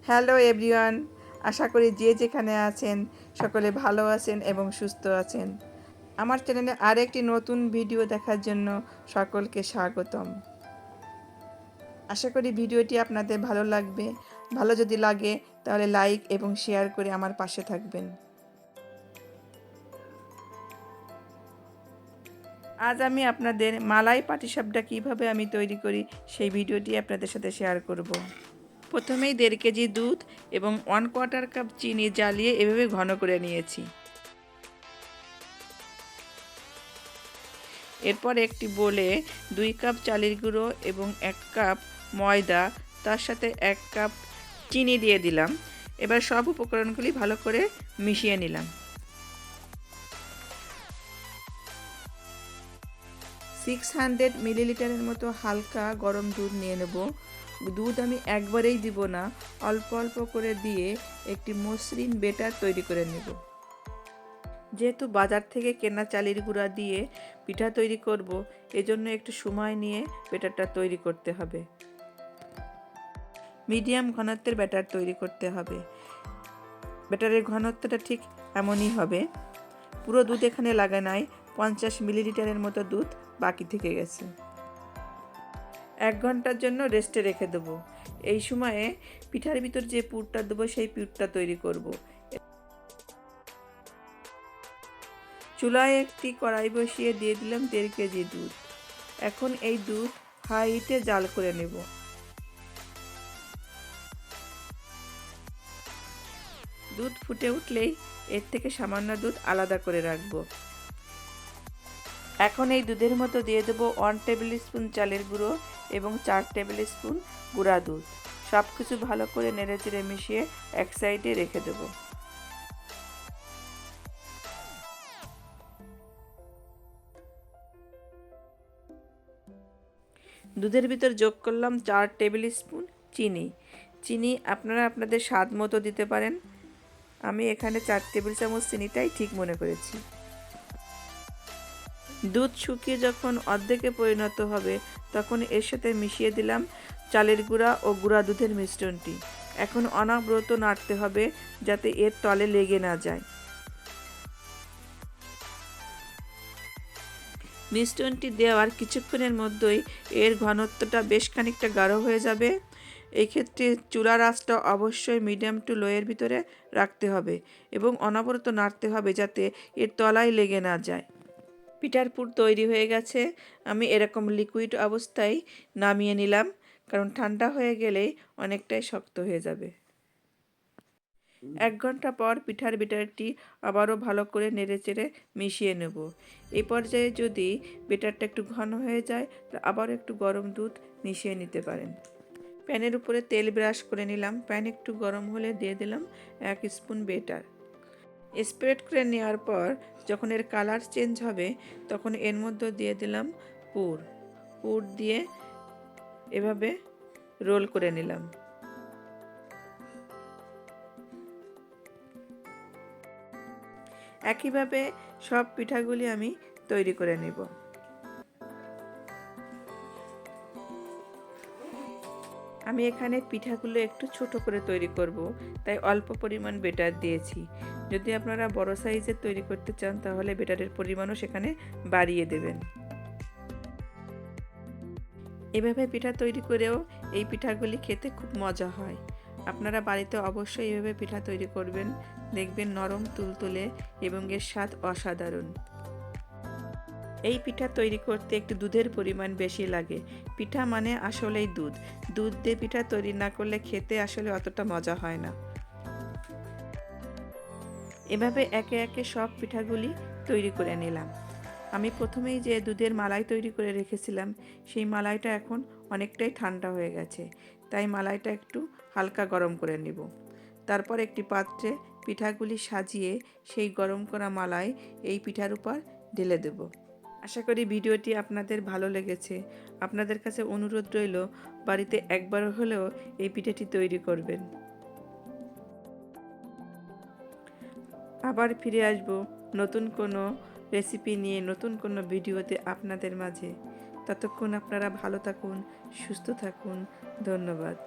Hello everyone, আশা করি যে যেখানে আছেন সকলে ভালো আছেন এবং সুস্থ আছেন। আমার চ্যানেলে আরেকটি নতুন ভিডিও দেখার জন্য সকলকে স্বাগতম। আশা করি ভিডিওটি আপনাদের ভালো লাগবে। ভালো যদি লাগে তাহলে লাইক এবং শেয়ার করে আমার পাশে থাকবেন। আজ আমি আপনাদের মালাই পাটিসাপটা কীভাবে আমি তৈরি করি সেই ভিডিওটি আপনাদের সাথে শেয়ার করব। প্রথমেই 1.5 কেজি দুধ এবং 1/4 কাপ চিনি জ্বালিয়ে এভাবে ঘন করে নিয়েছি। এরপর একটি বোলে 2 কাপ চালের গুঁড়ো এবং 1 কাপ ময়দা, তার সাথে 1 কাপ চিনি দিয়ে দিলাম। এবার সব উপকরণগুলি ভালো করে মিশিয়ে নিলাম। 600 মিলিলিটারের মতো হালকা গরম দুধ নিয়ে নেব। দুধ আমি একবারেই দিব না, অল্প অল্প করে দিয়ে একটি মসৃণ ব্যাটার তৈরি করে নেব। যেহেতু বাজার থেকে কেনা চালের গুঁড়া দিয়ে পিঠা তৈরি করব, এজন্য একটু সময় নিয়ে ব্যাটারটা তৈরি করতে হবে। মিডিয়াম ঘনত্বের ব্যাটার তৈরি করতে হবে। ব্যাটারের ঘনত্বটা ঠিক এমনই হবে। পুরো দুধ এখানে লাগে নাই, 50 মিলিলিটারের মতো দুধ বাকি থেকে গেছে। 1 ঘন্টার জন্য রেস্টে রেখে দেবো। এই সময়ে পিঠার ভিতর যে পুরটা দেবো সেই পুরটা তৈরি করব। চুলায় একটি কড়াই বসিয়ে দিয়ে দিলাম 1.5 কেজি দুধ। এখন এই দুধ হাই হিটে জাল করে নেব। দুধ ফুটে উঠলেই এর থেকে সামান্য দুধ আলাদা করে রাখব। এখন এই দুধের মতো দিয়ে দেবো 1 টেবিল স্পুন চালের গুঁড়ো এবং 4 টেবিল স্পুন গুঁড়া দুধ। সব কিছু ভালো করে নেড়েচেড়ে মিশিয়ে এক সাইডে রেখে দেবো। দুধের ভিতর যোগ করলাম 4 টেবিল স্পুন চিনি। চিনি আপনারা আপনাদের স্বাদ মতো দিতে পারেন। আমি এখানে 4 টেবিল চামচ চিনিটাই ঠিক মনে করেছি। দুধ শুকিয়ে যখন অর্ধেকে পরিণত হবে তখন এর সাথে মিশিয়ে দিলাম চালের গুঁড়া ও গুঁড়া দুধের মিশ্রণটি। এখন অনবরত নাড়তে হবে যাতে এর তলে লেগে না যায়। মিশ্রণটি দেওয়ার কিছুক্ষণের মধ্যেই এর ঘনত্বটা বেশ খানিকটা গাঢ় হয়ে যাবে। এই ক্ষেত্রে চুলার আঁচটা অবশ্যই মিডিয়াম টু লোয়ের ভিতরে রাখতে হবে এবং অনবরত নাড়তে হবে যাতে এর তলায় লেগে না যায়। পিঠার পুর তৈরি হয়ে গেছে। আমি এরকম লিকুইড অবস্থায় নামিয়ে নিলাম, কারণ ঠান্ডা হয়ে গেলেই অনেকটাই শক্ত হয়ে যাবে। 1 ঘন্টা পর পিঠার ব্যাটারটি আবারও ভালো করে নেড়েচেড়ে মিশিয়ে নেব। এই পর্যায়ে যদি ব্যাটারটা একটু ঘন হয়ে যায় তো আবার একটু গরম দুধ মিশিয়ে নিতে পারেন। প্যানের উপরে তেল ব্রাশ করে নিলাম। প্যান একটু গরম হলে দিয়ে দিলাম 1 স্পুন ব্যাটার। স্প্রেড করে নেওয়ার পর যখন এর কালার চেঞ্জ হবে তখন এর মধ্যে দিয়ে দিলাম পুর দিয়ে এভাবে রোল করে নিলাম। একইভাবে সব পিঠাগুলি আমি তৈরি করে নেব। আমি এখানে পিঠাগুলো একটু ছোট করে তৈরি করব, তাই অল্প পরিমাণ ব্যাটার দিয়েছি। যদি আপনারা বড় সাইজের তৈরি করতে চান তাহলে ব্যাটারের পরিমাণও সেখানে বাড়িয়ে দেবেন। এভাবে পিঠা তৈরি করেও এই পিঠাগুলি খেতে খুব মজা হয়। আপনারা বাড়িতে অবশ্যই এভাবে পিঠা তৈরি করবেন, দেখবেন নরম তুলতুলে এবং এর স্বাদ অসাধারণ। এই পিঠা তৈরি করতে একটু দুধের পরিমাণ বেশি লাগে। পিঠা মানে আসলেই দুধ। দুধ দিয়ে পিঠা তৈরি না করলে খেতে আসলে অতটা মজা হয় না। এভাবে একে একে সব পিঠাগুলি তৈরি করে নিলাম। আমি প্রথমেই যে দুধের মালাই তৈরি করে রেখেছিলাম সেই মালাইটা এখন অনেকটাই ঠান্ডা হয়ে গেছে, তাই মালাইটা একটু হালকা গরম করে নেব। তারপর একটি পাত্রে পিঠাগুলি সাজিয়ে সেই গরম করা মালাই এই পিঠার উপর ঢেলে দেব। আশা করি ভিডিওটি আপনাদের ভালো লেগেছে। আপনাদের কাছে অনুরোধ রইল বাড়িতে একবার হলেও এই পিঠাটি তৈরি করবেন। আবার ফিরে আসব নতুন কোনো রেসিপি নিয়ে, নতুন কোনো ভিডিওতে আপনাদের মাঝে। ততক্ষণ আপনারা ভালো থাকুন, সুস্থ থাকুন। ধন্যবাদ।